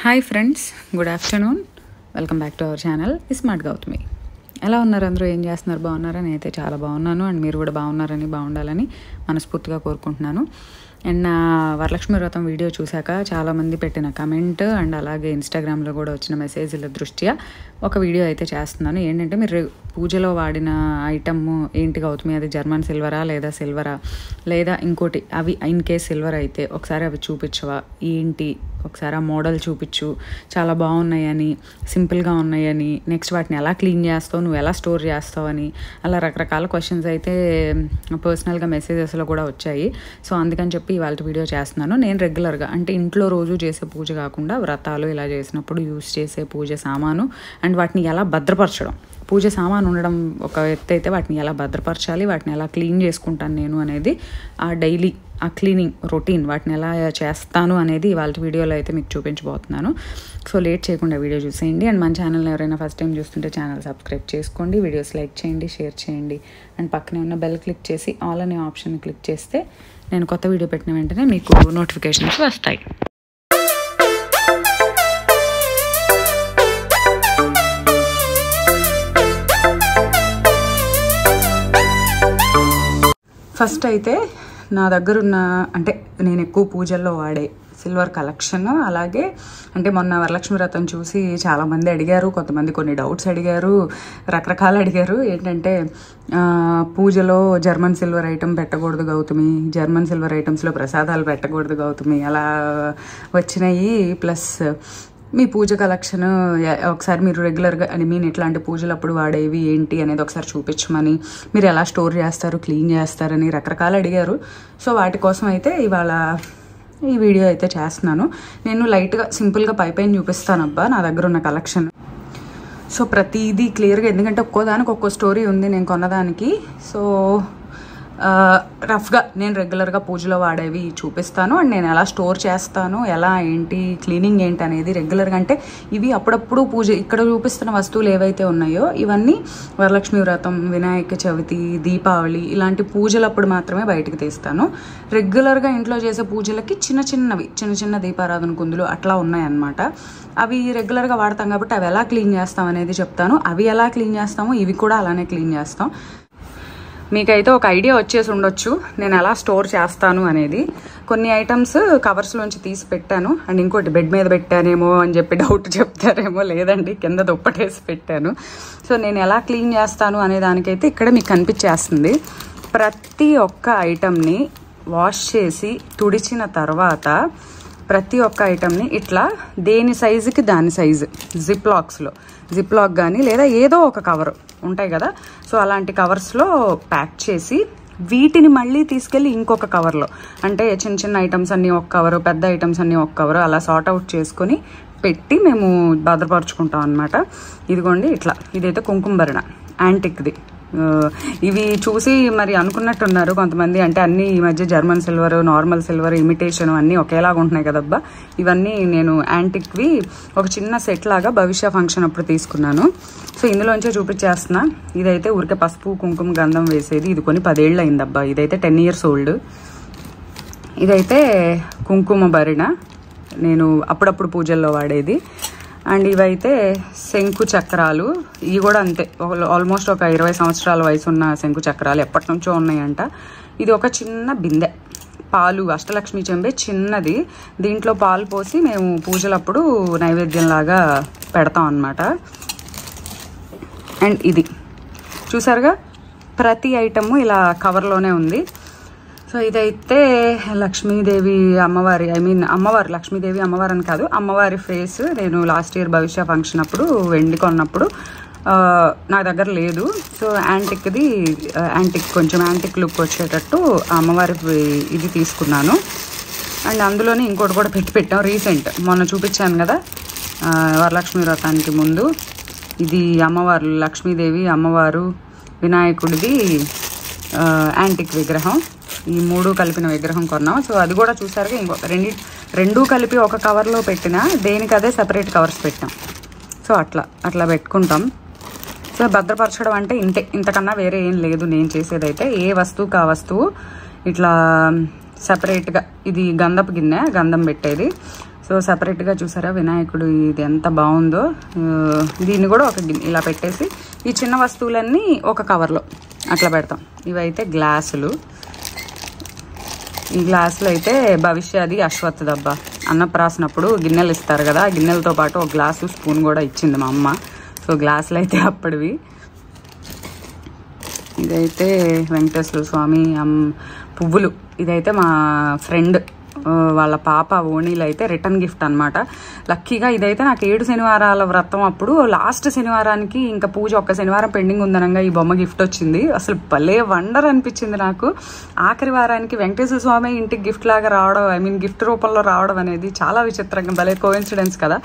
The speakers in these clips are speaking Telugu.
Hi friends, good afternoon. Welcome back to our channel smart Gautami. ఎలా ఉన్నారు అందరూ? ఏం చేస్తున్నారు? బాగున్నారా? నేనైతే చాలా బాగున్నాను. అండ్ మీరు కూడా బాగుండాలని మనస్ఫూర్తిగా కోరుకుంటున్నాను. అండ్ నా వరలక్ష్మి వ్రతం వీడియో చూశాక చాలామంది పెట్టిన కమెంట్ అండ్ అలాగే ఇన్స్టాగ్రామ్లో కూడా వచ్చిన మెసేజ్ల దృష్ట్యా ఒక వీడియో అయితే చేస్తున్నాను. ఏంటంటే, మీరు పూజలో వాడిన ఐటమ్ ఏంటి గౌతమి, అది జర్మన్ సిల్వరా లేదా సిల్వరా లేదా ఇంకోటి, అవి ఇన్ కేస్ సిల్వర్ అయితే ఒకసారి అవి చూపించవా, ఏంటి ఒకసారి ఆ మోడల్ చూపించు, చాలా బాగున్నాయని, సింపుల్గా ఉన్నాయని, నెక్స్ట్ వాటిని ఎలా క్లీన్ చేస్తావు, నువ్వు ఎలా స్టోర్ చేస్తావు అని అలా రకరకాల క్వశ్చన్స్ అయితే పర్సనల్గా మెసేజెస్లో కూడా వచ్చాయి. సో అందుకని చెప్పి ఇవాళ వీడియో చేస్తున్నాను. నేను రెగ్యులర్గా అంటే ఇంట్లో రోజు చేసే పూజ కాకుండా వ్రతాలు ఇలా చేసినప్పుడు యూస్ చేసే పూజ సామాను అండ్ వాటిని ఎలా భద్రపరచడం, పూజ సామాను ఉండడం ఒక ఎత్తు అయితే వాటిని ఎలా భద్రపరచాలి, వాటిని ఎలా క్లీన్ చేసుకుంటాను నేను అనేది, ఆ డైలీ ఆ క్లీనింగ్ రొటీన్ వాటిని ఎలా చేస్తాను అనేది ఇవాళ వీడియోలో అయితే మీకు చూపించబోతున్నాను. సో లేట్ చేయకుండా వీడియో చూసేయండి. అండ్ మన ఛానల్ని ఎవరైనా ఫస్ట్ టైం చూస్తుంటే ఛానల్ సబ్స్క్రైబ్ చేసుకోండి, వీడియోస్ లైక్ చేయండి, షేర్ చేయండి. అండ్ పక్కనే ఉన్న బెల్ క్లిక్ చేసి ఆల్ అనే ఆప్షన్ క్లిక్ చేస్తే నేను కొత్త వీడియో పెట్టిన వెంటనే మీకు నోటిఫికేషన్స్ వస్తాయి. ఫస్ట్ అయితే నా దగ్గరున్న అంటే నేను ఎక్కువ పూజల్లో వాడే సిల్వర్ కలెక్షన్, అలాగే అంటే మొన్న వరలక్ష్మి వ్రతం చూసి చాలామంది అడిగారు, కొంతమంది కొన్ని డౌట్స్ అడిగారు, రకరకాలు అడిగారు. ఏంటంటే పూజలో జర్మన్ సిల్వర్ ఐటమ్ పెట్టకూడదు గౌతమి, జర్మన్ సిల్వర్ ఐటమ్స్లో ప్రసాదాలు పెట్టకూడదు గౌతమి, అలా వచ్చినాయి. ప్లస్ మీ పూజ కలెక్షన్ ఒకసారి మీరు రెగ్యులర్గా ఇట్లాంటి పూజలు అప్పుడు వాడేవి ఏంటి అనేది ఒకసారి చూపించమని, మీరు ఎలా స్టోర్ చేస్తారు, క్లీన్ చేస్తారని రకరకాలు అడిగారు. సో వాటి కోసం అయితే ఇవాళ ఈ వీడియో అయితే చేస్తున్నాను. నేను లైట్గా సింపుల్గా పైన చూపిస్తాను అబ్బా నా దగ్గర ఉన్న కలెక్షన్. సో ప్రతిదీ క్లియర్గా, ఎందుకంటే ఒక్కోదానికి ఒక్కో స్టోరీ ఉంది నేను కొన్నదానికి. సో రఫ్గా నేను రెగ్యులర్గా పూజలో వాడేవి చూపిస్తాను. అండ్ నేను ఎలా స్టోర్ చేస్తాను, ఎలా ఏంటి క్లీనింగ్ ఏంటి అనేది రెగ్యులర్గా, అంటే ఇవి అప్పుడప్పుడు పూజ ఇక్కడ చూపిస్తున్న వస్తువులు ఏవైతే ఉన్నాయో ఇవన్నీ వరలక్ష్మి వ్రతం, వినాయక చవితి, దీపావళి ఇలాంటి పూజలప్పుడు మాత్రమే బయటకు తీస్తాను. రెగ్యులర్గా ఇంట్లో చేసే పూజలకి చిన్న దీపారాధన కుందులు అట్లా ఉన్నాయన్నమాట. అవి రెగ్యులర్గా వాడతాం కాబట్టి అవి ఎలా క్లీన్ చేస్తాం అనేది చెప్తాను. అవి ఎలా క్లీన్ చేస్తామో ఇవి కూడా అలానే క్లీన్ చేస్తాం. మీకైతే ఒక ఐడియా వచ్చేసి ఉండొచ్చు నేను ఎలా స్టోర్ చేస్తాను అనేది. కొన్ని ఐటమ్స్ కవర్స్లోంచి తీసి పెట్టాను, అండ్ ఇంకోటి బెడ్ మీద పెట్టానేమో అని చెప్పి డౌట్ చెప్తారేమో, లేదండి కింద దుప్పటేసి పెట్టాను. సో నేను ఎలా క్లీన్ చేస్తాను అనే దానికైతే ఇక్కడ మీకు కనిపించేస్తుంది. ప్రతి ఒక్క ఐటమ్ని వాష్ చేసి తుడిచిన తర్వాత ప్రతి ఒక్క ఐటమ్ని ఇట్లా దేని సైజుకి దాని సైజు జిప్ లాక్ కానీ లేదా ఏదో ఒక కవర్ ఉంటాయి కదా, సో అలాంటి కవర్స్లో ప్యాక్ చేసి వీటిని మళ్ళీ తీసుకెళ్ళి ఇంకొక కవర్లో, అంటే చిన్న ఐటమ్స్ అన్నీ ఒక కవరు, పెద్ద ఐటమ్స్ అన్నీ ఒక కవరు, అలా సార్ట్ అవుట్ చేసుకొని పెట్టి మేము భద్రపరుచుకుంటాం అనమాట. ఇదిగోండి ఇట్లా, ఇదైతే కుంకుమ భరణ యాంటిక్ది. ఇవి చూసి మరి అనుకున్నట్టున్నారు కొంతమంది, అంటే అన్నీ ఈ మధ్య German silver, normal silver, imitation అన్నీ ఒకేలాగా ఉంటున్నాయి కదబ్బా. ఇవన్నీ నేను యాంటిక్వి ఒక చిన్న సెట్ లాగా భవిష్య ఫంక్షన్ అప్పుడు తీసుకున్నాను. సో ఇందులోంచే చూపించేస్తున్నా. ఇదైతే ఊరికే పసుపు కుంకుమ గంధం వేసేది, ఇది కొని 10 ఏళ్ళు అయిందబ్బా. ఇదైతే 10 years ఓల్డ్. ఇదైతే కుంకుమ భరిణ, నేను అప్పుడప్పుడు పూజల్లో వాడేది. అండ్ ఇవైతే శంకు చక్రాలు, ఇవి కూడా అంతే, ఆల్మోస్ట్ ఒక 20 సంవత్సరాల వయసు ఉన్న శంకు చక్రాలు, ఎప్పటి నుంచో ఉన్నాయంట. ఇది ఒక చిన్న బిందె పాలు, అష్టలక్ష్మి చెంబే చిన్నది, దీంట్లో పాలు పోసి మేము పూజలప్పుడు నైవేద్యంలాగా పెడతాం అన్నమాట. అండ్ ఇది చూసారుగా, ప్రతి ఐటమ్ ఇలా కవర్లోనే ఉంది. సో ఇదైతే లక్ష్మీదేవి అమ్మవారి, అమ్మవారు లక్ష్మీదేవి అమ్మవారు అని కాదు, అమ్మవారి ఫేస్. నేను లాస్ట్ ఇయర్ భవిష్య ఫంక్షన్ అప్పుడు వెండి కొన్నప్పుడు నా దగ్గర లేదు. సో యాంటిక్ కొంచెం యాంటిక్ లుక్ వచ్చేటట్టు అమ్మవారి ఇది తీసుకున్నాను. అండ్ అందులోనే ఇంకోటి కూడా పెట్టాం రీసెంట్, మొన్న చూపించాను కదా వరలక్ష్మి వ్రతానికి ముందు. ఇది అమ్మవారు, లక్ష్మీదేవి అమ్మవారు, వినాయకుడిది యాంటిక్ విగ్రహం, ఈ 3 కలిపిన విగ్రహం కొన్నాం. సో అది కూడా చూసారుగా, ఇంకొక రెండు కలిపి ఒక కవర్లో పెట్టినా దేనికి అదే సెపరేట్ కవర్స్ పెట్టాం. సో అట్లా పెట్టుకుంటాం. సో భద్రపరచడం అంటే ఇంతకన్నా వేరే ఏం లేదు నేను చేసేదైతే. ఏ వస్తువుకి ఆ వస్తువు ఇట్లా సెపరేట్గా, ఇది గంధపు గిన్నె, గంధం పెట్టేది. సో సపరేట్గా చూసారా వినాయకుడు ఇది ఎంత బాగుందో. దీన్ని కూడా ఒక ఇలా పెట్టేసి ఈ చిన్న వస్తువులన్నీ ఒక కవర్లో అట్లా పెడతాం. ఇవైతే గ్లాసులు. ఈ గ్లాసులు అయితే భవిష్యది అశ్వత్ దబ్బా అన్నప్రాసినప్పుడు గిన్నెలు ఇస్తారు కదా, ఆ గిన్నెలతో పాటు ఒక గ్లాసు స్పూన్ కూడా ఇచ్చింది మా అమ్మ. సో గ్లాసులు అయితే అప్పటివి. ఇదైతే వెంకటేశ్వర స్వామి పువ్వులు. ఇదైతే మా ఫ్రెండ్ వాళ్ళ పాప ఓణీలు అయితే రిటర్న్ గిఫ్ట్ అనమాట. లక్కీగా ఇదైతే నాకు 7 శనివారాల వ్రతం అప్పుడు లాస్ట్ శనివారానికి ఇంకా పూజ ఒక్క శనివారం పెండింగ్ ఉందనగా ఈ బొమ్మ గిఫ్ట్ వచ్చింది. అసలు భలే వండర్ అనిపించింది నాకు. ఆఖరి వారానికి వెంకటేశ్వర స్వామి ఇంటికి గిఫ్ట్ లాగా రావడం, గిఫ్ట్ రూపంలో రావడం అనేది చాలా విచిత్రంగా భలే కోఇన్సిడెన్స్ కదా.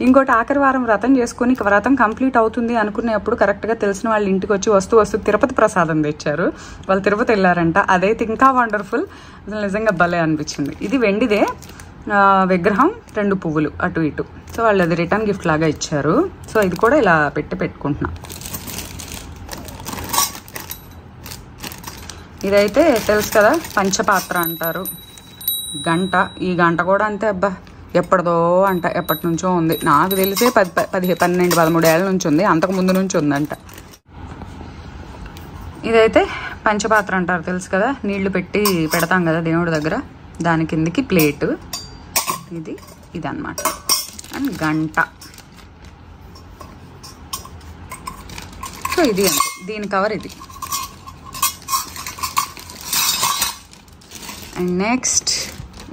ఇంకోటి ఆఖరి వారం వ్రతం చేసుకుని వ్రతం కంప్లీట్ అవుతుంది అనుకునేప్పుడు కరెక్ట్గా తెలిసిన వాళ్ళ ఇంటికి వచ్చి వస్తూ తిరుపతి ప్రసాదం తెచ్చారు. వాళ్ళు తిరుపతి వెళ్ళారంట. అదైతే ఇంకా వండర్ఫుల్. అసలు నిజంగా భలే అనిపించింది. ఇది వెండిదే విగ్రహం, 2 పువ్వులు అటు ఇటు. సో వాళ్ళు అది రిటర్న్ గిఫ్ట్ లాగా ఇచ్చారు. సో ఇది కూడా ఇలా పెట్టుకుంటున్నా. ఇదైతే తెలుసు కదా పంచపాత్ర అంటారు. గంట. ఈ గంట కూడా అంతే అబ్బా, ఎప్పటిదో అంట, ఎప్పటి నుంచో ఉంది. నాకు తెలిసే 12-13 ఏళ్ళ నుంచి ఉంది, అంతకు ముందు నుంచి ఉందంట. ఇదైతే పంచపాత్ర అంటారు తెలుసు కదా, నీళ్లు పెడతాం కదా దేవుడి దగ్గర, దాని కిందకి ప్లేటు. ఇది అన్నమాట. అండ్ గంట. సో ఇది అంతే, దీని కవర్ ఇది. అండ్ నెక్స్ట్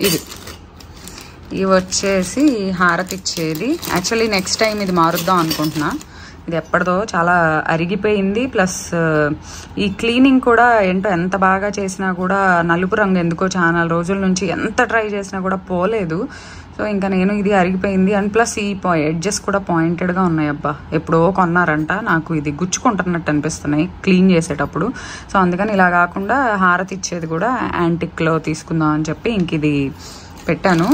ఇవి వచ్చేసి హారతి ఇచ్చేది. యాక్చువల్లీ నెక్స్ట్ టైం ఇది మారుద్దాం అనుకుంటున్నా. ఇది ఎప్పటిదో చాలా అరిగిపోయింది. ప్లస్ ఈ క్లీనింగ్ కూడా ఏంటో ఎంత బాగా చేసినా కూడా నలుపు రంగు ఎందుకో చాలా రోజుల నుంచి ఎంత ట్రై చేసినా కూడా పోలేదు. సో ఇంకా నేను ఇది అరిగిపోయింది. అండ్ ప్లస్ ఈ ఎడ్జెస్ కూడా పాయింటెడ్గా ఉన్నాయి. అబ్బా ఎప్పుడో కొన్నారంట, నాకు ఇది గుచ్చుకుంటున్నట్టు అనిపిస్తున్నాయి క్లీన్ చేసేటప్పుడు. సో అందుకని ఇలా కాకుండా హారతి ఇచ్చేది కూడా యాంటిక్లో తీసుకుందాం అని చెప్పి ఇంక ఇది పెట్టాను.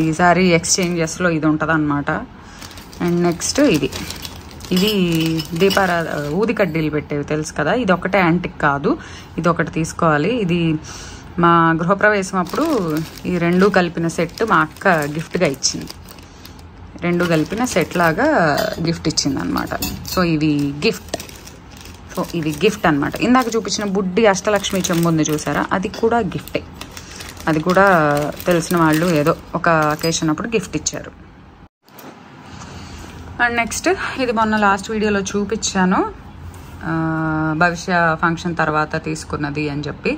ఈసారి ఎక్స్చేంజెస్లో ఇది ఉంటుంది అన్నమాట. అండ్ నెక్స్ట్ ఇది ఊది కడ్డీలు పెట్టేవి తెలుసు కదా. ఇది ఒకటే యాంటిక్ కాదు, ఇది ఒకటి తీసుకోవాలి. ఇది మా గృహప్రవేశం అప్పుడు ఈ 2 కలిపిన సెట్ మా అక్క గిఫ్ట్గా ఇచ్చింది. 2 కలిపిన సెట్ లాగా గిఫ్ట్ ఇచ్చింది అనమాట. సో ఇవి గిఫ్ట్ అనమాట. ఇందాక చూపించిన బుడ్డి అష్టలక్ష్మి చెంబు ఉంది చూసారా, అది కూడా గిఫ్టే. అది కూడా తెలిసిన వాళ్ళు ఏదో ఒక అకేషన్ అప్పుడు గిఫ్ట్ ఇచ్చారు. అండ్ నెక్స్ట్ ఇది మొన్న లాస్ట్ వీడియోలో చూపించాను, భవిష్య ఫంక్షన్ తర్వాత తీసుకున్నది అని చెప్పి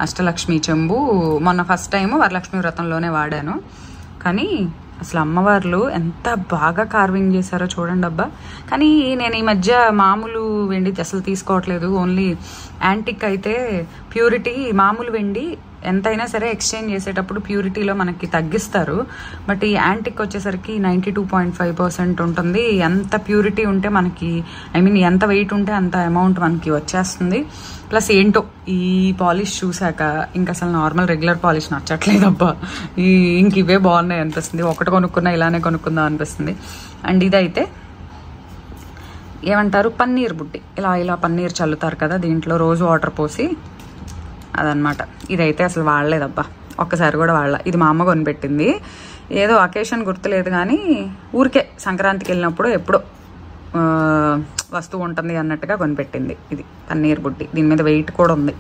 అష్టలక్ష్మి చెంబు. మొన్న ఫస్ట్ టైం వరలక్ష్మి వ్రతంలోనే వాడాను. కానీ అసలు అమ్మవార్లు ఎంత బాగా కార్వింగ్ చేశారో చూడండి అబ్బా. కానీ నేను ఈ మధ్య మామూలు వెండి అసలు తీసుకోవట్లేదు, ఓన్లీ యాంటిక్ అయితే ప్యూరిటీ. మామూలు వెండి ఎంతైనా సరే ఎక్స్చేంజ్ చేసేటప్పుడు ప్యూరిటీలో మనకి తగ్గిస్తారు. బట్ ఈ యాంటిక్ వచ్చేసరికి 92.5% ఉంటుంది. ఎంత ప్యూరిటీ ఉంటే మనకి, ఎంత వెయిట్ ఉంటే అంత అమౌంట్ మనకి వచ్చేస్తుంది. ప్లస్ ఏంటో ఈ పాలిష్ చూసాక ఇంక అసలు నార్మల్ రెగ్యులర్ పాలిష్ నచ్చట్లేదు అబ్బా. ఇంక ఇవే బాగున్నాయి అనిపిస్తుంది. ఒకటి కొనుక్కున్నా ఇలానే కొనుక్కుందాం అనిపిస్తుంది. అండ్ ఇదైతే ఏమంటారు, పన్నీర్ బుడ్డి. ఇలా పన్నీర్ చల్లుతారు కదా దీంట్లో రోజు వాటర్ పోసి, అదనమాట. ఇదైతే అసలు వాడలేదబ్బా, ఒక్కసారి కూడా వాడలా. ఇది మా అమ్మ కొనిపెట్టింది. ఏదో అకేషన్ గుర్తులేదు కానీ ఊరికే సంక్రాంతికి వెళ్ళినప్పుడు ఎప్పుడో వస్తువు ఉంటుంది అన్నట్టుగా కొనిపెట్టింది. ఇది పన్నీర్ బుడ్డి, దీని మీద వెయిట్ కూడా ఉంది.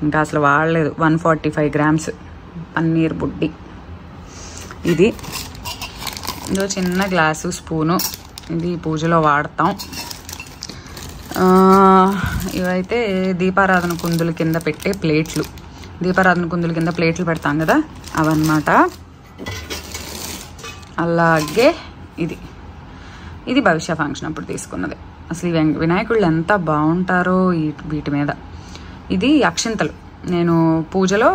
ఇంకా అసలు వాడలేదు. 145 grams పన్నీర్ బుడ్డి. ఇదో చిన్న గ్లాసు స్పూను, ఇది పూజలో వాడతాం. ఇవైతే దీపారాధన కుందుల కింద పెట్టే ప్లేట్లు. దీపారాధన కుందుల కింద ప్లేట్లు పెడతాం కదా, అవన్నమాట. అలాగే ఇది భవిష్య ఫంక్షన్ అప్పుడు తీసుకున్నది. అసలు వినాయకుళ్ళు ఎంత బాగుంటారో వీటి మీద. ఇది అక్షింతలు. నేను పూజలో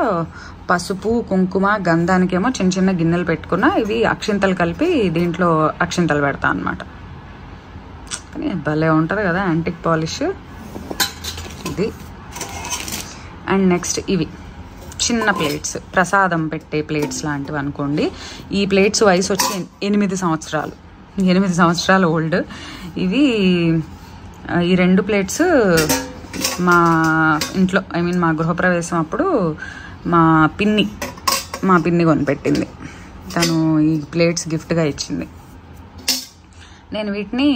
పసుపు, కుంకుమ, గంధానికేమో చిన్న చిన్న గిన్నెలు పెట్టుకున్నా. ఇవి అక్షింతలు కలిపి దీంట్లో అక్షింతలు పెడతా అన్నమాట. కానీ భలే ఉంటుంది కదా యాంటిక్ పాలిష్ ఇది. అండ్ నెక్స్ట్ ఇవి చిన్న ప్లేట్స్, ప్రసాదం పెట్టే ప్లేట్స్ లాంటివి అనుకోండి. ఈ ప్లేట్స్ వయసు వచ్చి 8 సంవత్సరాలు ఓల్డ్. ఇవి ఈ 2 ప్లేట్స్ మా ఇంట్లో మా గృహప్రవేశం అప్పుడు మా పిన్ని కొనిపెట్టింది. తను ఈ ప్లేట్స్ గిఫ్ట్గా ఇచ్చింది. నేను వీటిని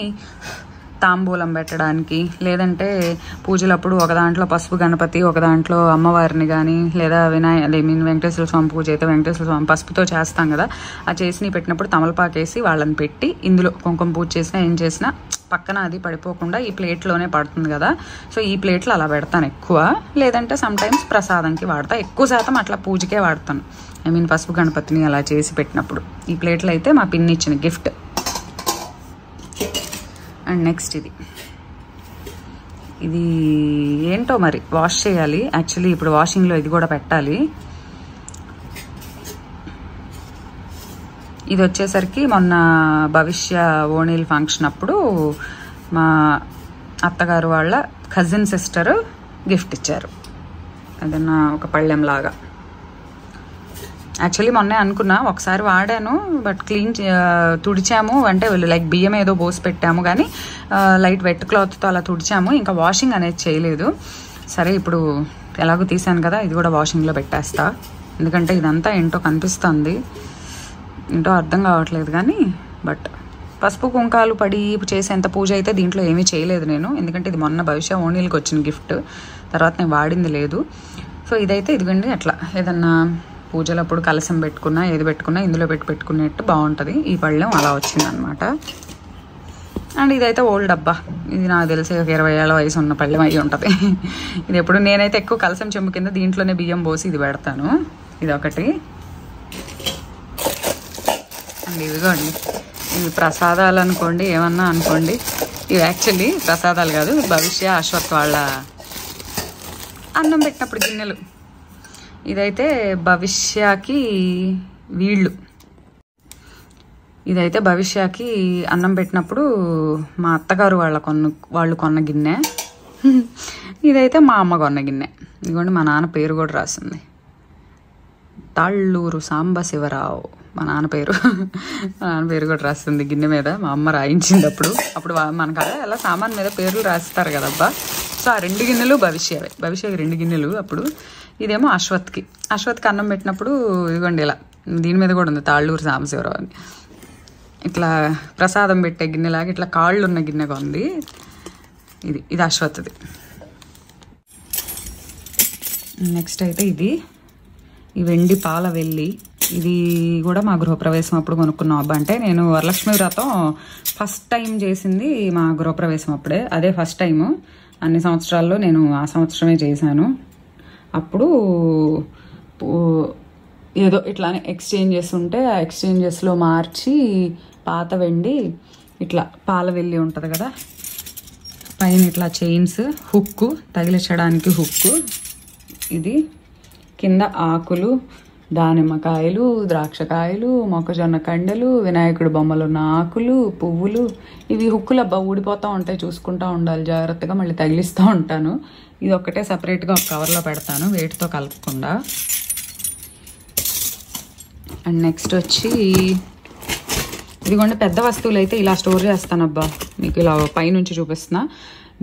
తాంబూలం పెట్టడానికి, లేదంటే పూజలప్పుడు ఒక దాంట్లో పసుపు గణపతి, ఒక దాంట్లో అమ్మవారిని కానీ, లేదా వెంకటేశ్వర స్వామి పూజ అయితే వెంకటేశ్వర స్వామి పసుపుతో చేస్తాం కదా, ఆ చేసి పెట్టినప్పుడు తమలపాకేసి వాళ్ళని పెట్టి ఇందులో కుంకుమ పూజ చేసినా ఏం చేసినా పక్కన అది పడిపోకుండా ఈ ప్లేట్లోనే పడుతుంది కదా. సో ఈ ప్లేట్లో అలా పెడతాను ఎక్కువ, లేదంటే సమ్టైమ్స్ ప్రసాదంకి వాడతా. ఎక్కువ శాతం అట్లా పూజకే వాడతాను. పసుపు గణపతిని అలా చేసి పెట్టినప్పుడు. ఈ ప్లేట్లు అయితే మా పిన్ని ఇచ్చిన గిఫ్ట్. అండ్ నెక్స్ట్ ఇది ఏంటో మరి వాష్ చేయాలి. యాక్చువల్లీ ఇప్పుడు వాషింగ్లో ఇది కూడా పెట్టాలి. ఇది వచ్చేసరికి మొన్న భవిష్య ఓణీల్ ఫంక్షన్ అప్పుడు మా అత్తగారు వాళ్ళ కజిన్ సిస్టర్ గిఫ్ట్ ఇచ్చారు. ఏదన్నా ఒక పళ్ళెం లాగా. యాక్చువల్లీ మొన్నే అనుకున్నా, ఒకసారి వాడాను, బట్ తుడిచాము, అంటే లైక్ బియ్యం ఏదో పోసి పెట్టాము కానీ లైట్ వెట్ క్లాత్తో అలా తుడిచాము, ఇంకా వాషింగ్ అనేది చేయలేదు. సరే ఇప్పుడు ఎలాగో తీసాను కదా, ఇది కూడా వాషింగ్లో పెట్టేస్తా. ఎందుకంటే ఇదంతా ఏంటో కనిపిస్తుంది, ఏంటో అర్థం కావట్లేదు కానీ. బట్ పసుపు కుంకాలు పడి చేసేంత పూజ అయితే దీంట్లో ఏమీ చేయలేదు నేను, ఎందుకంటే ఇది మొన్న భవిష్య ఓణీలకి వచ్చిన గిఫ్ట్, తర్వాత నేను వాడింది లేదు. సో ఇదైతే ఇదిగండి అట్లా ఏదన్నా పూజలప్పుడు కలసం పెట్టుకున్నా ఏది పెట్టుకున్నా ఇందులో పెట్టుకునేట్టు బాగుంటుంది. ఈ పళ్ళెం అలా వచ్చిందనమాట. అండ్ ఇదైతే ఓల్డ్ డబ్బా, ఇది నాకు తెలిసి 20 ఏళ్ళ వయసు ఉన్న పళ్ళెం అయ్యి ఉంటుంది. ఇది ఎప్పుడు నేనైతే ఎక్కువ కలసం చెంబు కింద దీంట్లోనే బియ్యం పోసి ఇది పెడతాను. ఇది ఒకటి. అండ్ ఇదిగోండి, ఇవి ప్రసాదాలు అనుకోండి, ఏమన్నా అనుకోండి, ఇవి యాక్చువల్లీ ప్రసాదాలు కాదు, భవిష్య అశ్వత్ వాళ్ళ అన్నం పెట్టినప్పుడు గిన్నెలు. ఇదైతే భవిష్యకి ఇదైతే భవిష్యకి అన్నం పెట్టినప్పుడు మా అత్తగారు వాళ్ళు కొన్న గిన్నె. ఇదైతే మా అమ్మ కొన్న గిన్నె. ఇదిగోండి మా నాన్న పేరు కూడా రాసింది, తాళ్ళూరు సాంబశివరావు మా నాన్న పేరు. మా నాన్న పేరు కూడా రాస్తుంది గిన్నె మీద, మా అమ్మ రాయించింది. అప్పుడు మనకు అదే ఎలా సామాన్ మీద పేర్లు రాస్తారు కదబ్బా. సో ఆ 2 గిన్నెలు భవిష్యకి 2 గిన్నెలు. అప్పుడు ఇదేమో అశ్వత్కి అన్నం పెట్టినప్పుడు ఇదిగోండి ఇలా, దీని మీద కూడా ఉంది తాళ్ళూరు సాంబశివరావు అని. ఇట్లా ప్రసాదం పెట్టే గిన్నెలాగా ఇట్లా కాళ్ళు ఉన్న గిన్నెగా ఉంది. ఇది అశ్వత్ది. నెక్స్ట్ అయితే ఈ వెండి పాల వెల్లి. ఇది కూడా మా గృహప్రవేశం అప్పుడు కొనుక్కున్నాం అబ్బా. అంటే నేను వరలక్ష్మి వ్రతం ఫస్ట్ టైం చేసింది మా గృహప్రవేశం అప్పుడే, అదే ఫస్ట్ టైము. అన్ని సంవత్సరాల్లో నేను ఆ సంవత్సరమే చేశాను. అప్పుడు ఏదో ఇట్లానే ఎక్స్చేంజ్ చేస్తుంటే ఆ ఎక్స్చేంజెస్లో మార్చి పాత వెండి ఇట్లా పాల వెల్లి ఉంటుంది కదా, పైన ఇట్లా చైన్స్, హుక్కు తగిలించడానికి హుక్కు, ఇది కింద ఆకులు, దానిమ్మకాయలు, ద్రాక్షకాయలు, మొక్కజొన్న కండలు, వినాయకుడి బొమ్మలు ఉన్న ఆకులు, పువ్వులు. ఇవి హుక్కులబ్బా ఊడిపోతూ ఉంటాయి, చూసుకుంటూ ఉండాలి జాగ్రత్తగా, మళ్ళీ తగిలిస్తూ ఉంటాను. ఇది ఒక్కటే సపరేట్గా ఒక కవర్లో పెడతాను వేటితో కలపకుండా. అండ్ నెక్స్ట్ వచ్చి ఇదిగోండి పెద్ద వస్తువులు అయితే ఇలా స్టోర్ చేస్తానబ్బా. మీకు ఇలా పైనుంచి చూపిస్తున్నా.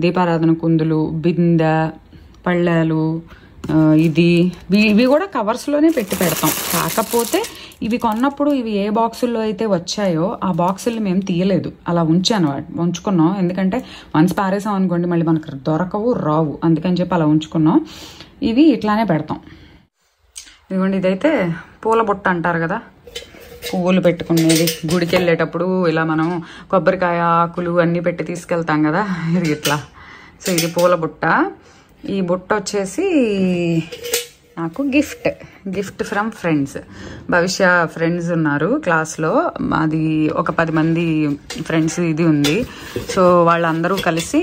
దీపారాధన కుందులు, బిందె, పళ్ళాలు, ఇవి కూడా కవర్స్లోనే పెడతాం. కాకపోతే ఇవి కొన్నప్పుడు ఇవి ఏ బాక్సుల్లో అయితే వచ్చాయో ఆ బాక్సులు మేము తీయలేదు, అలా ఉంచుకున్నాం. ఎందుకంటే వన్స్ పారేసాం అనుకోండి మళ్ళీ మనకు రావు, అందుకని చెప్పి అలా ఉంచుకున్నాం. ఇవి ఇట్లానే పెడతాం. ఇదిగోండి ఇదైతే పూల బుట్ట అంటారు కదా, పువ్వులు పెట్టుకునేది. గుడికి వెళ్ళేటప్పుడు ఇలా మనం కొబ్బరికాయ ఆకులు అన్నీ పెట్టి తీసుకెళ్తాం కదా, ఇది ఇట్లా. సో ఇది పూల బుట్ట. ఈ బుట్ట వచ్చేసి నాకు గిఫ్ట్ ఫ్రమ్ ఫ్రెండ్స్. భవిష్య ఫ్రెండ్స్ ఉన్నారు క్లాస్లో, అది ఒక 10 మంది ఫ్రెండ్స్ ఇది ఉంది. సో వాళ్ళందరూ కలిసి,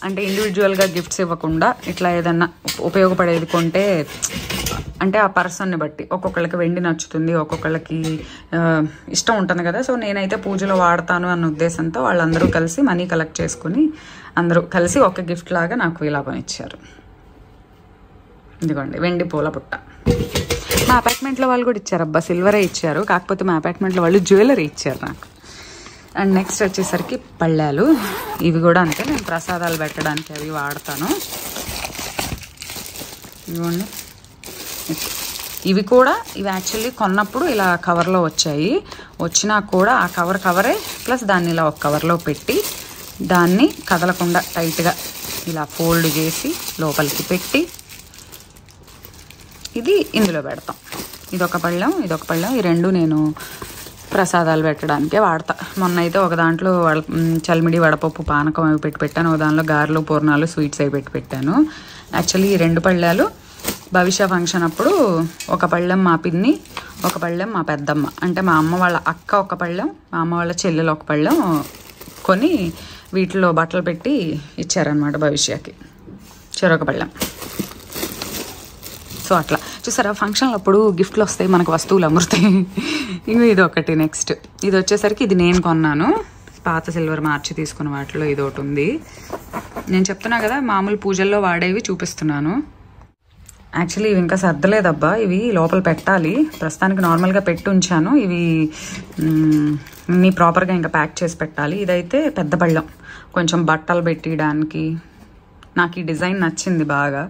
అంటే ఇండివిజువల్గా గిఫ్ట్స్ ఇవ్వకుండా ఇట్లా ఏదన్నా ఉపయోగపడేది కొంటే, అంటే ఆ పర్సన్ని బట్టి ఒక్కొక్కళ్ళకి వెండి నచ్చుతుంది, ఒక్కొక్కళ్ళకి ఇష్టం ఉంటుంది కదా. సో నేనైతే పూజలో వాడతాను అన్న ఉద్దేశంతో వాళ్ళందరూ కలిసి మనీ కలెక్ట్ చేసుకుని అందరూ కలిసి ఒక గిఫ్ట్ లాగా నాకు ఇలా కొనిచ్చారు. ఇదిగోండి వెండి పూల బుట్ట. మా అపార్ట్మెంట్లో వాళ్ళు కూడా ఇచ్చారు అబ్బా, సిల్వరే ఇచ్చారు. కాకపోతే మా అపార్ట్మెంట్లో వాళ్ళు జ్యువెలరీ ఇచ్చారు నాకు. అండ్ నెక్స్ట్ వచ్చేసరికి పళ్ళాలు. ఇవి కూడా అంతే, నేను ప్రసాదాలు పెట్టడానికి అవి వాడతాను. ఇదిగోండి ఇవి కూడా ఇవి యాక్చువల్లీ కొన్నప్పుడు ఇలా కవర్లో వచ్చాయి. వచ్చినా కూడా ఆ కవరే ప్లస్ దాన్ని ఇలా ఒక కవర్లో పెట్టి దాన్ని కదలకుండా టైట్గా ఇలా ఫోల్డ్ చేసి లోపలికి పెట్టి ఇది ఇందులో పెడతాం. ఇదొక పళ్ళెం ఈ రెండు నేను ప్రసాదాలు పెట్టడానికే వాడతా. మొన్న అయితే ఒక దాంట్లో చలిమిడి వడపప్పు పానకం అవి పెట్టి పెట్టాను, ఒక దానిలో గారెలు పూర్ణాలు స్వీట్స్ అవి పెట్టి పెట్టాను. యాక్చువల్లీ ఈ 2 పళ్ళాలు భవిష్య ఫంక్షన్ అప్పుడు ఒక పళ్ళెం మా పిన్ని, ఒక పళ్ళెం మా పెద్దమ్మ, అంటే మా అమ్మ వాళ్ళ అక్క ఒక పళ్ళెం, మా అమ్మ వాళ్ళ చెల్లెలు ఒక పళ్ళెం కొని వీటిలో బట్టలు పెట్టి ఇచ్చారనమాట భవిష్యకి, చెరొక పళ్ళెం. సో అట్లా చూసారా, ఫంక్షన్లు అప్పుడు గిఫ్ట్లు వస్తాయి, మనకు వస్తువులు అమరుతాయి. ఇంకో ఇది ఒకటి. నెక్స్ట్ ఇది వచ్చేసరికి ఇది నేను కొన్నాను, పాత సిల్వర్ మార్చి తీసుకున్న వాటిలో ఇది ఒకటి ఉంది. నేను చెప్తున్నా కదా మామూలు పూజల్లో వాడేవి చూపిస్తున్నాను. యాక్చువల్లీ ఇవి ఇంకా సర్దలేదబ్బా, ఇవి లోపల పెట్టాలి. ప్రస్తుతానికి నార్మల్గా పెట్టి ఉంచాను, ఇవి అన్నీ ప్రాపర్గా ఇంకా ప్యాక్ చేసి పెట్టాలి. ఇదైతే పెద్ద పళ్ళెం, కొంచెం బట్టలు పెట్టడానికి. నాకు ఈ డిజైన్ నచ్చింది బాగా,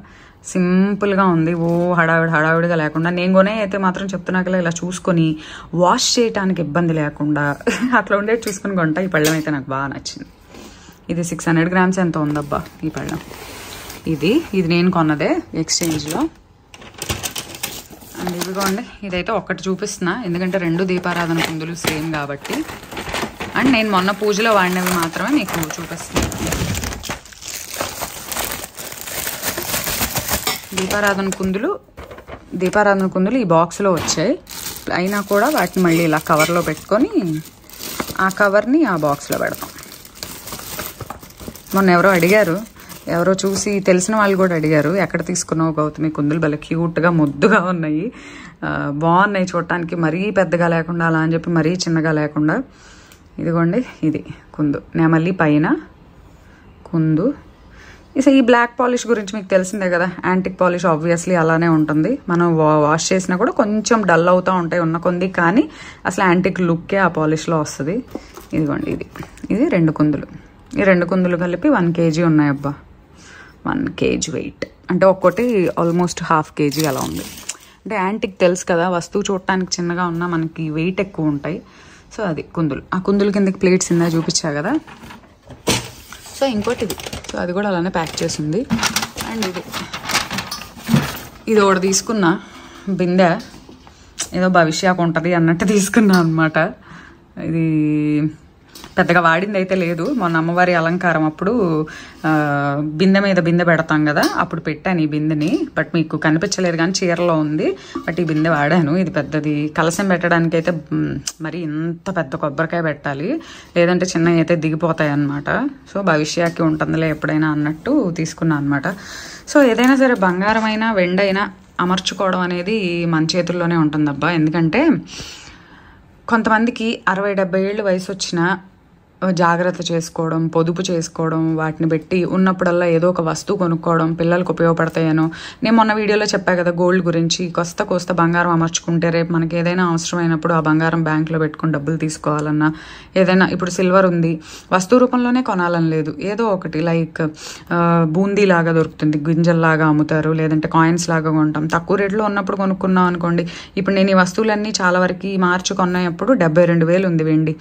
సింపుల్గా ఉంది, ఓ హడావిడిగా లేకుండా. నేను కొనే అయితే మాత్రం చెప్తున్నా కదా ఇలా చూసుకొని వాష్ చేయడానికి ఇబ్బంది లేకుండా అట్లా ఉండేది చూసుకుని కొంటా. ఈ పళ్ళెం అయితే నాకు బాగా నచ్చింది. ఇది 600 grams ఎంత ఉందబ్బా ఈ పళ్ళెం. ఇది నేను కొన్నదే ఎక్స్చేంజ్లో. అండ్ ఇదిగోండి, ఇదైతే ఒక్కటి చూపిస్తున్నా ఎందుకంటే 2 దీపారాధన కుందులు సేమ్ కాబట్టి. అండ్ నేను మొన్న పూజలో వాడినవి మాత్రమే మీకు చూపిస్తున్నాను. దీపారాధన కుందులు ఈ బాక్స్లో వచ్చాయి, అయినా కూడా వాటిని మళ్ళీ ఇలా కవర్లో పెట్టుకొని ఆ కవర్ని ఆ బాక్స్లో పెడతాం. మొన్న ఎవరో చూసి తెలిసిన వాళ్ళు కూడా అడిగారు, ఎక్కడ తీసుకున్నావు గౌతమి కుందులు, భలే క్యూట్గా ముద్దుగా ఉన్నాయి, బాగున్నాయి చూడటానికి, మరీ పెద్దగా లేకుండా అలా అని చెప్పి మరీ చిన్నగా లేకుండా. ఇదిగోండి ఇది కుందు, నెమలి పైన కుందు. ఈ బ్లాక్ పాలిష్ గురించి మీకు తెలిసిందే కదా, యాంటిక్ పాలిష్ ఆబ్వియస్లీ అలానే ఉంటుంది. మనం వాష్ చేసినా కూడా కొంచెం డల్ అవుతూ ఉంటాయి ఉన్న కొంది, కానీ అసలు యాంటిక్ లుక్కే ఆ పాలిష్లో వస్తుంది. ఇదిగోండి ఇది 2 కుందులు. ఈ 2 కుందులు కలిపి 1 kg ఉన్నాయి అబ్బా, 1 kg వెయిట్. అంటే ఒక్కొక్కటి ఆల్మోస్ట్ 1/2 kg అలా ఉంది. అంటే యాంటిక్ తెలుసు కదా, వస్తువు చూడటానికి చిన్నగా ఉన్నా మనకి వెయిట్ ఎక్కువ ఉంటాయి. సో అది కుందులు. ఆ కుందుల కిందకి ప్లేట్స్ ఇందా చూపించా కదా. సో ఇంకోటి ఇది, సో అది కూడా అలానే ప్యాక్ చేసింది. అండ్ ఇది ఒకటి తీసుకున్నా, బిందె ఏదో భవిష్యకు ఉంటుంది అన్నట్టు తీసుకున్నా అనమాట. ఇది పెద్దగా వాడింది అయితే లేదు, మొన్న అమ్మవారి అలంకారం అప్పుడు బిందె మీద బిందె పెడతాం కదా, అప్పుడు పెట్టాను ఈ బిందెని. బట్ మీకు కనిపించలేదు కానీ చీరలో ఉంది. బట్ ఈ బిందె వాడాను. ఇది పెద్దది, కలశం పెట్టడానికి అయితే మరి ఇంత పెద్ద కొబ్బరికాయ పెట్టాలి, లేదంటే చిన్నవి అయితే దిగిపోతాయి అన్నమాట. సో భవిష్యకి ఉంటుందిలే ఎప్పుడైనా అన్నట్టు తీసుకున్నాను అనమాట. సో ఏదైనా సరే బంగారమైనా వెండైనా అమర్చుకోవడం అనేది మన చేతుల్లోనే ఉంటుందబ్బా. ఎందుకంటే కొంతమందికి 60-70 ఏళ్ళు వయసు వచ్చినా జాగ్రత్త చేసుకోవడం, పొదుపు చేసుకోవడం, వాటిని పెట్టి ఉన్నప్పుడల్లా ఏదో ఒక వస్తువు కొనుక్కోవడం పిల్లలకు ఉపయోగపడతాయనో. నేను మొన్న వీడియోలో చెప్పా కదా గోల్డ్ గురించి, కోస్త బంగారం అమర్చుకుంటే రేపు మనకి ఏదైనా అవసరమైనప్పుడు ఆ బంగారం బ్యాంక్లో పెట్టుకుని డబ్బులు తీసుకోవాలన్నా, ఏదైనా ఇప్పుడు సిల్వర్ ఉంది వస్తువు రూపంలోనే కొనాలని లేదు, ఏదో ఒకటి లైక్ బూందీ లాగా దొరుకుతుంది, గింజల్లాగా అమ్ముతారు, లేదంటే కాయిన్స్ లాగా కొంటాం. తక్కువ రేట్లో ఉన్నప్పుడు కొనుక్కున్నాం అనుకోండి. ఇప్పుడు నేను ఈ వస్తువులన్నీ చాలా వరకు మార్చి కొన్నప్పుడు 72,000 ఉంది వెండి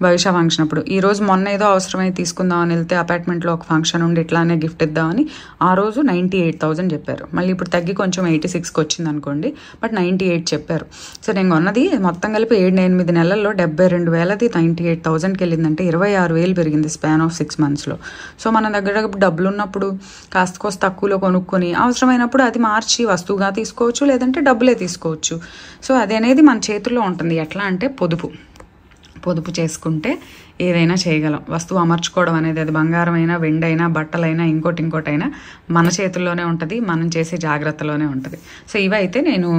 భవిష్య ఫంక్షన్ అప్పుడు. ఈరోజు మొన్న ఏదో అవసరమై తీసుకుందామని వెళ్తే అపార్ట్మెంట్లో ఒక ఫంక్షన్ ఉండి ఇట్లానే గిఫ్ట్ ఇద్దామని ఆ రోజు 98,000 చెప్పారు. మళ్ళీ ఇప్పుడు తగ్గి కొంచెం 86కి వచ్చింది అనుకోండి, బట్ 98 చెప్పారు. సో నేను కొన్నది మొత్తం కలిపి 7-8 నెలల్లో 72,000ది 98,000కి వెళ్ళిందంటే 26,000 పెరిగింది స్పాన్ ఆఫ్ 6 monthsలో. సో మన దగ్గర డబ్బులు ఉన్నప్పుడు కాస్త తక్కువలో కొనుక్కొని అవసరమైనప్పుడు అది మార్చి వస్తువుగా తీసుకోవచ్చు, లేదంటే డబ్బులే తీసుకోవచ్చు. సో అది అనేది మన చేతుల్లో ఉంటుంది. ఎట్లా అంటే పొదుపు చేసుకుంటే ఏదైనా చేయగలం. వస్తువు అమర్చుకోవడం అనేది అది బంగారం అయినా వెండైనా బట్టలైనా ఇంకోటైనా మన చేతుల్లోనే ఉంటుంది, మనం చేసే జాగ్రత్తలోనే ఉంటుంది. సో ఇవైతే నేను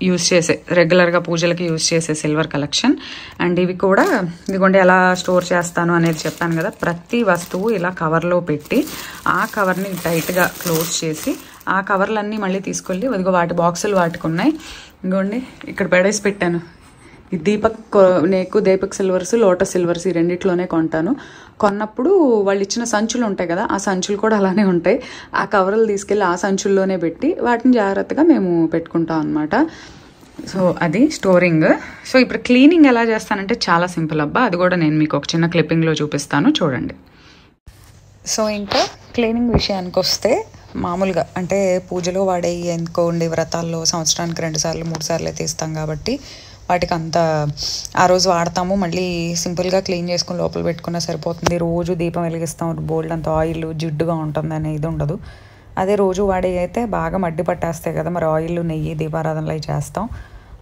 యూజ్ చేసే రెగ్యులర్గా పూజలకి యూజ్ చేసే సిల్వర్ కలెక్షన్. అండ్ ఇవి కూడా ఇదిగోండి ఎలా స్టోర్ చేస్తాను అనేది చెప్పాను కదా. ప్రతి వస్తువు ఇలా కవర్లో పెట్టి ఆ కవర్ని టైట్గా క్లోజ్ చేసి ఆ కవర్లన్నీ మళ్ళీ తీసుకెళ్ళి ఇదిగో వాటి బాక్సులు వాటికి ఉన్నాయి. ఇదిగోండి ఇక్కడ పడేసి పెట్టాను. ఈ దీపక్ సిల్వర్స్, లోటస్ సిల్వర్స్ ఈ రెండిట్లోనే కొంటాను. కొన్నప్పుడు వాళ్ళు ఇచ్చిన సంచులు ఉంటాయి కదా, ఆ సంచులు కూడా అలానే ఉంటాయి. ఆ కవర్లు తీసుకెళ్ళి ఆ సంచుల్లోనే పెట్టి వాటిని జాగ్రత్తగా మేము పెట్టుకుంటాం అనమాట. సో అది స్టోరింగ్. సో ఇప్పుడు క్లీనింగ్ ఎలా చేస్తానంటే చాలా సింపుల్ అబ్బా, అది కూడా నేను మీకు ఒక చిన్న క్లిప్పింగ్లో చూపిస్తాను చూడండి. సో ఇంకా క్లీనింగ్ విషయానికి వస్తే మామూలుగా అంటే పూజలో వాడే ఎందుకోండి, వ్రతాల్లో సంవత్సరానికి 2 సార్లు 3 సార్లు అయితే ఇస్తాం కాబట్టి వాటికి అంత ఆ రోజు వాడతాము, మళ్ళీ సింపుల్గా క్లీన్ చేసుకుని లోపల పెట్టుకున్నా సరిపోతుంది. రోజు దీపం వెలిగిస్తాం, బోల్డ్ అంత ఆయిల్ జిడ్డుగా ఉంటుంది అనే ఇది ఉండదు. అదే రోజు వాడే అయితే బాగా మడ్డి పట్టేస్తాయి కదా, మరి ఆయిల్ నెయ్యి దీపారాధనలు అవి చేస్తాం.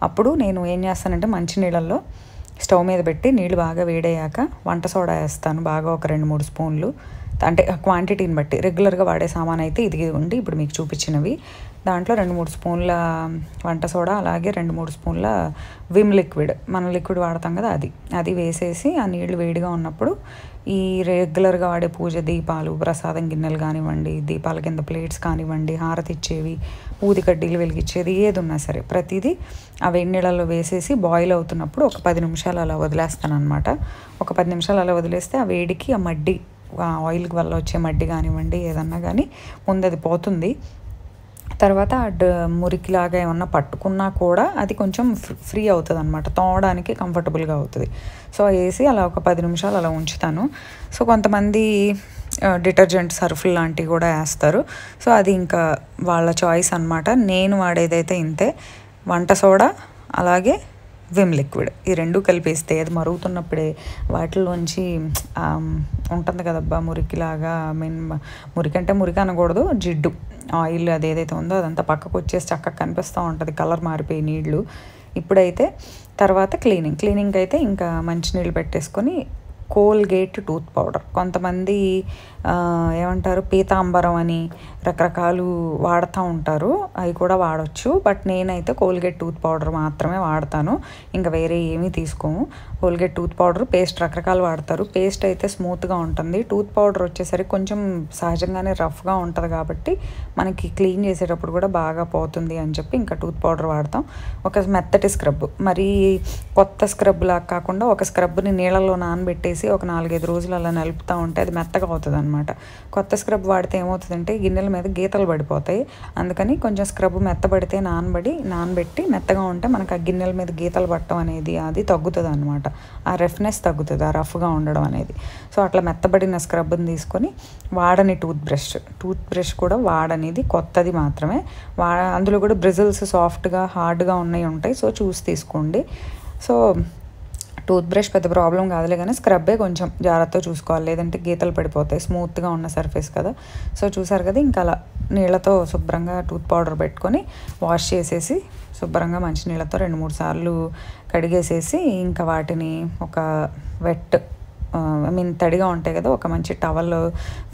అప్పుడు నేను ఏం చేస్తానంటే మంచి నీళ్ళల్లో స్టవ్ మీద పెట్టి నీళ్ళు బాగా వేడయ్యాక వంట సోడా వేస్తాను బాగా, ఒక 2-3 స్పూన్లు. అంటే క్వాంటిటీని బట్టి రెగ్యులర్గా వాడే సామాన్ అయితే ఇది ఉండి ఇప్పుడు మీకు చూపించినవి. దాంట్లో 2-3 స్పూన్ల వంట సోడా, అలాగే 2-3 స్పూన్ల విమ్ లిక్విడ్, మనం లిక్విడ్ వాడతాం కదా అది వేసేసి ఆ నీళ్లు వేడిగా ఉన్నప్పుడు ఈ రెగ్యులర్గా వాడే పూజ దీపాలు, ప్రసాదం గిన్నెలు కానివ్వండి, దీపాల కింద ప్లేట్స్ కానివ్వండి, హారతి ఇచ్చేవి, ఊది కడ్డీలు వెలిగించేది ఏది ఉన్నా సరే ప్రతిదీ ఆ వేడి నీళ్ళలో వేసేసి బాయిల్ అవుతున్నప్పుడు ఒక 10 నిమిషాలు అలా వదిలేస్తాను అనమాట. ఒక 10 నిమిషాలు అలా వదిలేస్తే ఆ వేడికి ఆ మడ్డి, ఆయిల్ వల్ల వచ్చే మడ్డి కానివ్వండి ఏదన్నా కానీ ముందు అది పోతుంది. తర్వాత మురికిలాగా ఏమన్నా పట్టుకున్నా కూడా అది కొంచెం ఫ్రీ అవుతుంది అనమాట, తోమడానికి కంఫర్టబుల్గా అవుతుంది. సో వేసి అలా ఒక 10 నిమిషాలు అలా ఉంచుతాను. సో కొంతమంది డిటర్జెంట్ సర్ఫులు లాంటివి కూడా వేస్తారు. సో అది ఇంకా వాళ్ళ చాయిస్ అనమాట. నేను వాడేదైతే ఇంతే, వంట సోడా అలాగే విమ్ లిక్విడ్, ఈ 2 కలిపేస్తే అది మరుగుతున్నప్పుడే వాటిలోంచి ఉంటుంది కదబ్బా మురికిలాగా, మురికి అంటే మురికి అనకూడదు, జిడ్డు ఆయిల్ అది ఏదైతే ఉందో అదంతా పక్కకు వచ్చేసి చక్కగా కనిపిస్తూ ఉంటుంది, కలర్ మారిపోయి నీళ్ళు. ఇప్పుడైతే తర్వాత క్లీనింగ్ అయితే ఇంకా మంచినీళ్ళు పెట్టేసుకొని కోల్గేట్ టూత్ పౌడర్, కొంతమంది ఏమంటారు పీతాంబరం అని రకరకాలు వాడుతూ ఉంటారు, అవి కూడా వాడచ్చు. బట్ నేనైతే కోల్గేట్ టూత్ పౌడర్ మాత్రమే వాడతాను, ఇంకా వేరే ఏమీ తీసుకోము. కోల్గేట్ టూత్ పౌడర్ పేస్ట్ రకరకాలు వాడతారు, పేస్ట్ అయితే స్మూత్గా ఉంటుంది, టూత్ పౌడర్ వచ్చేసరికి కొంచెం సహజంగానే రఫ్గా ఉంటుంది కాబట్టి మనకి క్లీన్ చేసేటప్పుడు కూడా బాగా పోతుంది అని చెప్పి ఇంకా టూత్ పౌడర్ వాడతాం. ఒక మెత్తటి స్క్రబ్, మరి కొత్త స్క్రబ్ లాగా కాకుండా ఒక స్క్రబ్ని నీళ్ళలో నానబెట్టేసి ఒక 4-5 రోజులు అలా నలుపుతూ ఉంటే అది మెత్తగా అవుతుంది అనమాట. కొత్త స్క్రబ్ వాడితే ఏమవుతుందంటే గిన్నెల మీద గీతలు పడిపోతాయి, అందుకని కొంచెం స్క్రబ్ మెత్తబడితే నానబెట్టి మెత్తగా ఉంటే మనకు ఆ గిన్నెల మీద గీతలు పట్టడం అనేది అది తగ్గుతుంది అనమాట, ఆ రఫ్నెస్ తగ్గుతుంది, ఆ రఫ్గా ఉండడం అనేది. సో అట్లా మెత్తబడిన స్క్రబ్ని తీసుకొని వాడని టూత్ బ్రష్ కూడా వాడనిది కొత్తది మాత్రమే అందులో కూడా బ్రిజిల్స్ సాఫ్ట్గా హార్డ్గా ఉంటాయి, సో చూసి తీసుకోండి. సో టూత్ బ్రష్ పెద్ద ప్రాబ్లం కాదులే, కానీ స్క్రబ్బే కొంచెం జాగ్రత్తగా చూసుకోవాలి, లేదంటే గీతలు పడిపోతాయి, స్మూత్గా ఉన్న సర్ఫేస్ కదా. సో చూసారు కదా, ఇంకా అలా నీళ్ళతో శుభ్రంగా టూత్ పౌడర్ పెట్టుకొని వాష్ చేసేసి శుభ్రంగా మంచి నీళ్ళతో 2-3 సార్లు కడిగేసేసి ఇంకా వాటిని ఒక తడిగా ఉంటాయి కదా, ఒక మంచి టవల్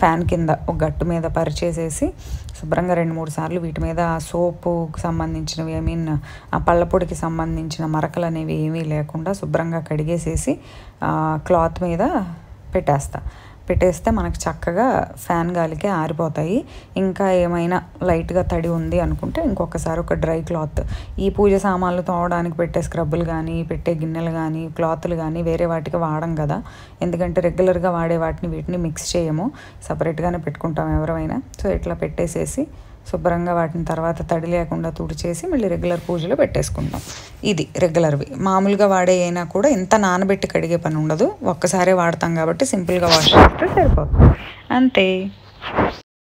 ఫ్యాన్ కింద ఒక గట్టు మీద పరిచేసేసి శుభ్రంగా 2-3 సార్లు వీటి మీద సోపుకి సంబంధించినవి ఆ పళ్ళపొడికి సంబంధించిన మరకలు అనేవి ఏమీ లేకుండా శుభ్రంగా కడిగేసేసి క్లాత్ మీద పెట్టేస్తే మనకు చక్కగా ఫ్యాన్ గాలికే ఆరిపోతాయి. ఇంకా ఏమైనా లైట్గా తడి ఉంది అనుకుంటే ఇంకొకసారి ఒక డ్రై క్లాత్, ఈ పూజ సామాన్లు తోమడానికి పెట్టే స్క్రబ్బులు కానీ పెట్టే గిన్నెలు కానీ క్లాతులు కానీ వేరే వాటికి వాడం కదా, ఎందుకంటే రెగ్యులర్గా వాడే వీటిని మిక్స్ చేయము, సపరేట్గానే పెట్టుకుంటాం ఎవరైనా. సో ఇట్లా పెట్టేసేసి శుభ్రంగా వాటిని తర్వాత తడి లేకుండా తుడిచేసి మళ్ళీ రెగ్యులర్ పూజలో పెట్టేసుకుంటాం. ఇది రెగ్యులర్వి. మామూలుగా వాడే అయినా కూడా ఇంత నానబెట్టి కడిగే పని ఉండదు, ఒక్కసారే వాడతాం కాబట్టి సింపుల్గా వాష్ చేస్తే సరిపోతుంది, అంతే.